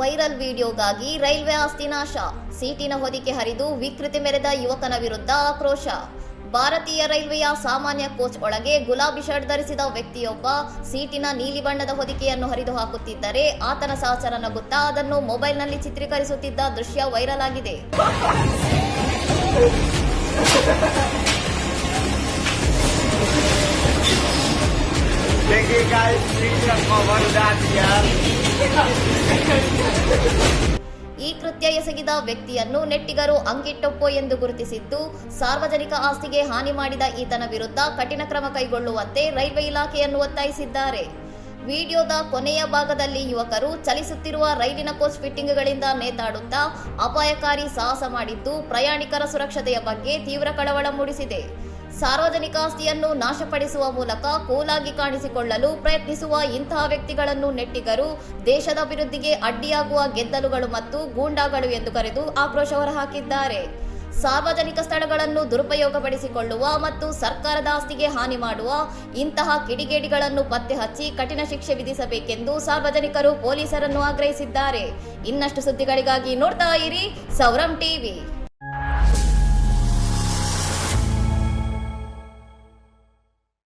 Viral ವಿಡಿಯೋಗಾಗಿ railway ಆಸ್ತಿ ನಾಶ, ಸೀಟಿನ ಹೊದಿಕೆ ಹರಿದು ವಿಕೃತಿ ಮೆರೆದ ಯುವಕನ ವಿರುದ್ಧ ಆಕ್ರೋಶ. ಭಾರತೀಯ ರೈಲ್ವೆಯ ಸಾಮಾನ್ಯ ಕೋಚ್ ಒಳಗೆ ಗುಲಾಬಿ ಶರ್ಟ್ ಧರಿಸಿದ ವ್ಯಕ್ತಿಯೊಬ್ಬ ಸೀಟಿನ ನೀಲಿ ಬಣ್ಣದ ಹೊದಿಕೆಯನ್ನು ಹರಿದು ಹಾಕುತ್ತಿದ್ದರೆ ಆತನ ಸಹಚರ ನಗುತ್ತಾ ಅದನ್ನು ಮೊಬೈಲ್ನಲ್ಲಿ ಚಿತ್ರೀಕರಿಸುತ್ತಿದ್ದ ದೃಶ್ಯ ವೈರಲ್ ಆಗಿದೆ. ಈ ಕೃತ್ಯ ಎಸಗಿದ ವ್ಯಕ್ತಿಯನ್ನು ನೆಟ್ಟಿಗರು ಅಂಗಿಟ್ಟೊಪ್ಪೋ ಎಂದು ಗುರುತಿಸಿದ್ದು, ಸಾರ್ವಜನಿಕ ಆಸ್ತಿಗೆ ಹಾನಿ ಮಾಡಿದ ಈತನ ವಿರುದ್ಧ ಕಠಿಣ ಕ್ರಮ ಕೈಗೊಳ್ಳುವಂತೆ ರೈಲ್ವೆ ಇಲಾಖೆಯನ್ನು ಒತ್ತಾಯಿಸಿದ್ದಾರೆ. ವಿಡಿಯೋದ ಕೊನೆಯ ಭಾಗದಲ್ಲಿ ಯುವಕರು ಚಲಿಸುತ್ತಿರುವ ರೈಲಿನ ಕೋಚ್ ಫಿಟ್ಟಿಂಗ್ಗಳಿಂದ ನೇತಾಡುತ್ತಾ ಅಪಾಯಕಾರಿ ಸಾಹಸ ಮಾಡಿದ್ದು ಪ್ರಯಾಣಿಕರ ಸುರಕ್ಷತೆಯ ಬಗ್ಗೆ ತೀವ್ರ ಕಳವಳ ಮೂಡಿಸಿದೆ. ಸಾರ್ವಜನಿಕ ಆಸ್ತಿಯನ್ನು ನಾಶಪಡಿಸುವ ಮೂಲಕ ಕೂಲಾಗಿ ಕಾಣಿಸಿಕೊಳ್ಳಲು ಪ್ರಯತ್ನಿಸುವ ಇಂತಹ ವ್ಯಕ್ತಿಗಳನ್ನು ನೆಟ್ಟಿಗರು ದೇಶದ ಅಭಿವೃದ್ಧಿಗೆ ಅಡ್ಡಿಯಾಗುವ ಗೆದ್ದಲುಗಳು ಮತ್ತು ಗೂಂಡಾಗಳು ಎಂದು ಕರೆದು ಆಕ್ರೋಶ ಹೊರಹಾಕಿದ್ದಾರೆ. ಸಾರ್ವಜನಿಕ ಸ್ಥಳಗಳನ್ನು ದುರುಪಯೋಗಪಡಿಸಿಕೊಳ್ಳುವ ಮತ್ತು ಸರ್ಕಾರದ ಆಸ್ತಿಗೆ ಹಾನಿ ಮಾಡುವ ಇಂತಹ ಕಿಡಿಗೇಡಿಗಳನ್ನು ಪತ್ತೆ ಹಚ್ಚಿ ಕಠಿಣ ಶಿಕ್ಷೆ ವಿಧಿಸಬೇಕೆಂದು ಸಾರ್ವಜನಿಕರು ಪೊಲೀಸರನ್ನು ಆಗ್ರಹಿಸಿದ್ದಾರೆ. ಇನ್ನಷ್ಟು ಸುದ್ದಿಗಳಿಗಾಗಿ ನೋಡ್ತಾ ಇರಿ ಸೌರಂ ಟಿವಿ.